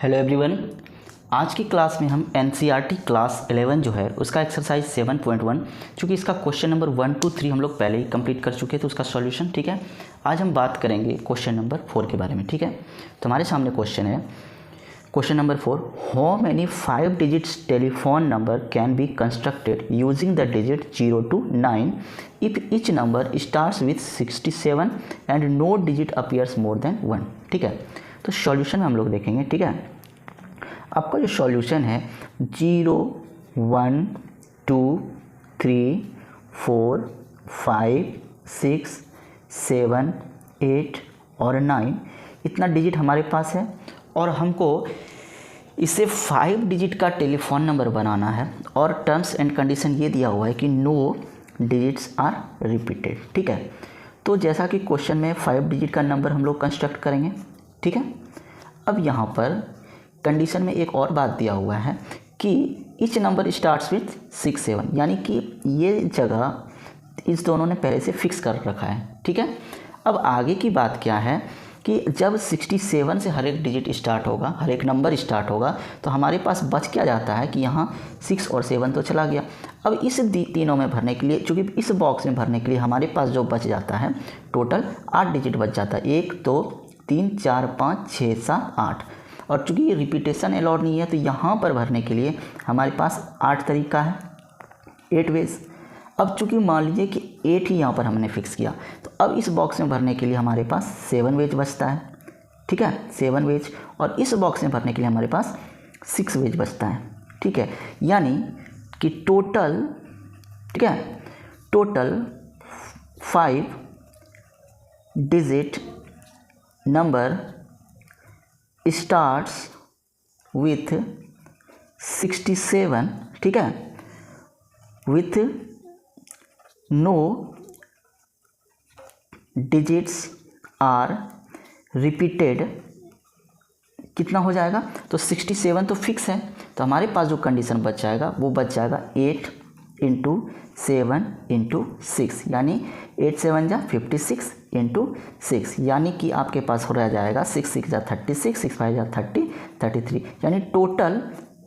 Hello everyone. आज की class में हम एनसीईआरटी क्लास 11 जो है उसका एक्सरसाइज 7.1, चूँकि इसका क्वेश्चन नंबर 1 to 3 हम लोग पहले ही कंप्लीट कर चुके हैं तो उसका सॉल्यूशन, ठीक है। आज हम बात करेंगे क्वेश्चन नंबर 4 के बारे में, ठीक है। तो हमारे सामने क्वेश्चन है, question number 4, how many 5 digits telephone number can be constructed using the digit 0 to 9 if each number starts with 67 and no digit appears more than 1, ठीक है। तो सॉल्यूशन में हम लोग देखेंगे, ठीक है। आपका जो सॉल्यूशन है 0, 1, 2, 3, 4, 5, 6, 7, 8 और 9 इतना डिजिट हमारे पास है और हमको इसे 5 डिजिट का टेलीफोन नंबर बनाना है और टर्म्स एंड कंडीशन ये दिया हुआ है कि नो डिजिट्स आर रिपीटेड, ठीक है। तो जैसा कि क्वेश्चन में 5 डिजिट का नंबर हम लोग कंस्ट्रक्ट करेंगे, ठीक है। अब यहाँ पर कंडीशन में एक और बात दिया हुआ है कि ईच नंबर स्टार्ट्स विथ 6, 7, यानी कि ये जगह इस दोनों ने पहले से फिक्स कर रखा है, ठीक है। अब आगे की बात क्या है कि जब 67 से हर एक डिजिट स्टार्ट होगा, हर एक नंबर स्टार्ट होगा, तो हमारे पास बच क्या जाता है कि यहाँ 6 और 7 तो चला गया। अब इस तीनों में भरने के लिए, चूँकि इस बॉक्स में भरने के लिए हमारे पास जो बच जाता है टोटल 8 डिजिट बच जाता है। 1, 2, 3, 4, 5, 6, 7, 8। और चूँकि ये रिपीटेशन अलाउड नहीं है तो यहाँ पर भरने के लिए हमारे पास 8 तरीका है, 8 वेज। अब चूँकि मान लीजिए कि 8 ही यहाँ पर हमने फिक्स किया, तो अब इस बॉक्स में भरने के लिए हमारे पास 7 वेज बचता है, ठीक है, 7 वेज। और इस बॉक्स में भरने के लिए हमारे पास 6 वेज बचता है, ठीक है। यानी कि टोटल, ठीक है, total 5 digit number starts with 67, ठीक है, with no digits are repeated. कितना हो जाएगा? तो 67 तो फिक्स है, तो हमारे पास जो कंडीशन बच जाएगा वो बच जाएगा 8 × 7 × 6, यानी 8 7 जा 56 × 6, यानी कि आपके पास हो रह जाएगा 6 6 जा 36, 6 5 जा 30, 33, यानी टोटल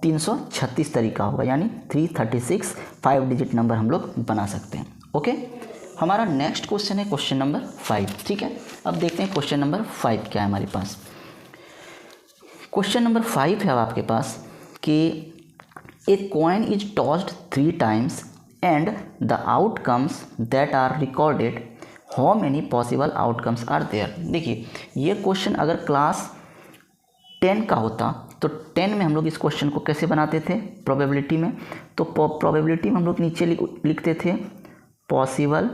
336 तरीका होगा, यानी 336 5 डिजिट नंबर हम लोग बना सकते हैं। ओके, हमारा नेक्स्ट क्वेश्चन है क्वेश्चन नंबर 5, ठीक है। अब देखते हैं क्वेश्चन नंबर 5 क्या है हमारे पास। क्वेश्चन नंबर 5 है आपके पास कि a coin is tossed 3 times and the outcomes that are recorded, how many possible outcomes are there। देखिए, ये क्वेश्चन अगर क्लास 10 का होता तो 10 में हम लोग इस क्वेश्चन को कैसे बनाते थे प्रोबेबिलिटी में। तो प्रोबेबिलिटी में हम लोग नीचे लिखते थे पॉसिबल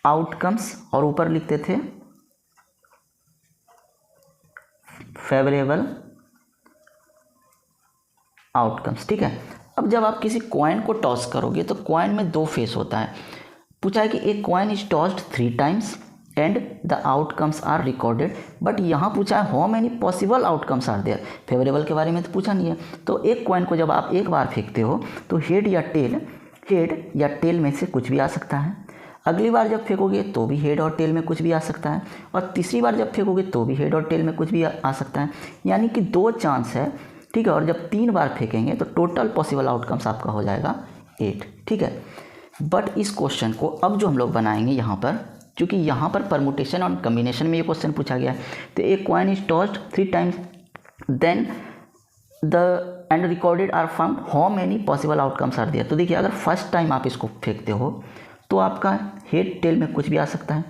आउटकम्स और ऊपर लिखते थे फेवरेबल आउटकम्स, ठीक है। अब जब आप किसी कॉइन को टॉस करोगे तो कॉइन में 2 फेस होता है। पूछा है कि एक coin is tossed 3 times and the outcomes are recorded, but यहाँ पूछा है how many possible outcomes are there. Favourable के बारे में तो पूछा नहीं है। तो एक कॉइन को जब आप एक बार फेंकते हो तो हेड या टेल में से कुछ भी आ सकता है। अगली बार जब फेंकोगे तो भी हेड और टेल में कुछ भी आ सकता है, और तीसरी बार जब फेंकोगे तो भी हेड और टेल में कुछ भी आ सकता है, यानी कि 2 चांस है, ठीक है। और जब 3 बार फेंकेंगे तो टोटल पॉसिबल आउटकम्स आपका हो जाएगा 8, ठीक है। बट इस क्वेश्चन को अब जो हम लोग बनाएंगे यहाँ पर, क्योंकि यहाँ पर परमुटेशन और कम्बिनेशन में ये क्वेश्चन पूछा गया है, तो एक coin is tossed 3 times then the and recorded are found, how many possible outcomes are there. तो देखिए, अगर फर्स्ट टाइम आप इसको फेंकते हो तो आपका हेड टेल में कुछ भी आ सकता है,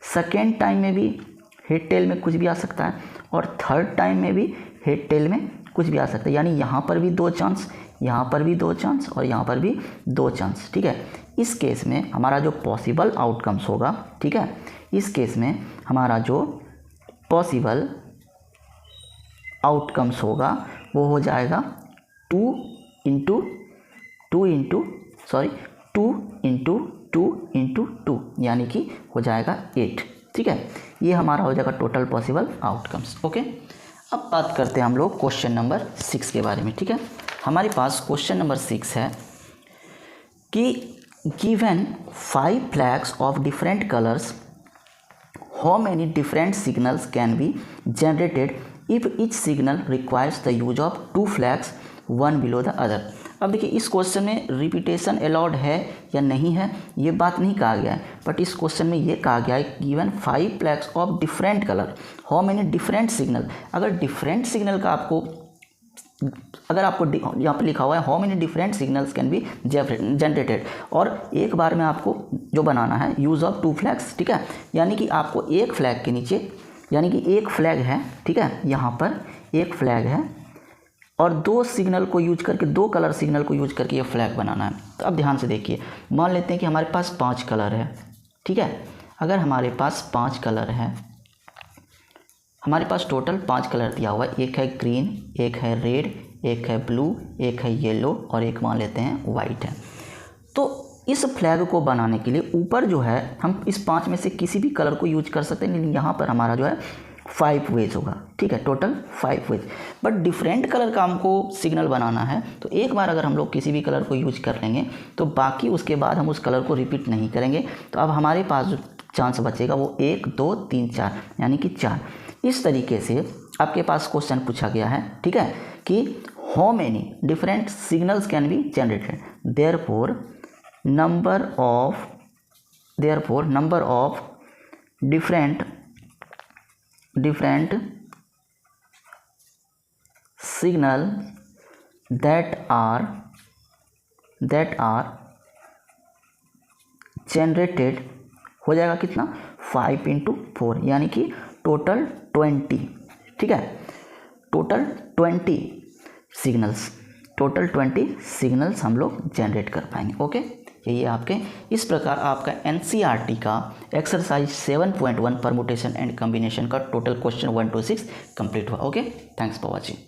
सेकेंड टाइम में भी हेड टेल में कुछ भी आ सकता है, और थर्ड टाइम में भी हेड टेल में कुछ भी आ सकता है, यानी यहाँ पर भी 2 चांस, यहाँ पर भी 2 चांस और यहाँ पर भी 2 चांस, ठीक है। इस केस में हमारा जो पॉसिबल आउटकम्स होगा, ठीक है, इस केस में हमारा जो पॉसिबल आउटकम्स होगा वो हो जाएगा 2 × 2, यानी कि हो जाएगा 8, ठीक है। ये हमारा हो जाएगा टोटल पॉसिबल आउटकम्स। ओके, अब बात करते हैं हम लोग क्वेश्चन नंबर 6 के बारे में, ठीक है। हमारे पास क्वेश्चन नंबर 6 है कि given 5 flags of different colours how many different signals can be generated if each signal requires the use of 2 flags one below the other. अब देखिए इस क्वेश्चन में रिपीटेशन अलाउड है या नहीं है ये बात नहीं कहा गया है, बट इस क्वेश्चन में ये कहा गया है given 5 flags of different colour how many different signal. अगर डिफरेंट सिग्नल का आपको यहाँ पे लिखा हुआ है how many different signals can be generated, और एक बार में आपको जो बनाना है यूज़ ऑफ 2 फ्लैग्स, ठीक है, यानी कि आपको एक फ्लैग के नीचे, यानी कि एक फ्लैग है, ठीक है, यहाँ पर एक फ्लैग है और 2 सिग्नल को यूज करके, 2 कलर सिग्नल को यूज करके ये फ्लैग बनाना है। तो अब ध्यान से देखिए, मान लेते हैं कि हमारे पास 5 कलर है, ठीक है। अगर हमारे पास 5 कलर है, हमारे पास टोटल 5 कलर दिया हुआ है, एक है ग्रीन, एक है रेड, एक है ब्लू, एक है येलो और एक मान लेते हैं वाइट है। तो इस फ्लैग को बनाने के लिए ऊपर जो है हम इस 5 में से किसी भी कलर को यूज कर सकते हैं, लेकिन यहाँ पर हमारा जो है 5 वेज होगा, ठीक है, total 5 ways. But different colour का हमको सिग्नल बनाना है, तो एक बार अगर हम लोग किसी भी कलर को यूज कर लेंगे तो बाकी उसके बाद हम उस कलर को रिपीट नहीं करेंगे। तो अब हमारे पास जो चांस बचेगा वो 1 2 3 4 यानी कि 4। इस तरीके से आपके पास क्वेश्चन पूछा गया है, ठीक है, कि how many different signals can be generated, therefore number of different signal that are generated हो जाएगा कितना 5 × 4 यानी कि टोटल 20, ठीक है, टोटल 20 सिग्नल्स हम लोग जनरेट कर पाएंगे। ओके, यही आपके इस प्रकार आपका एनसीईआरटी का एक्सरसाइज 7.1 परमुटेशन एंड कॉम्बिनेशन का टोटल क्वेश्चन 1 to 6 कंप्लीट हुआ। Okay, thanks for watching.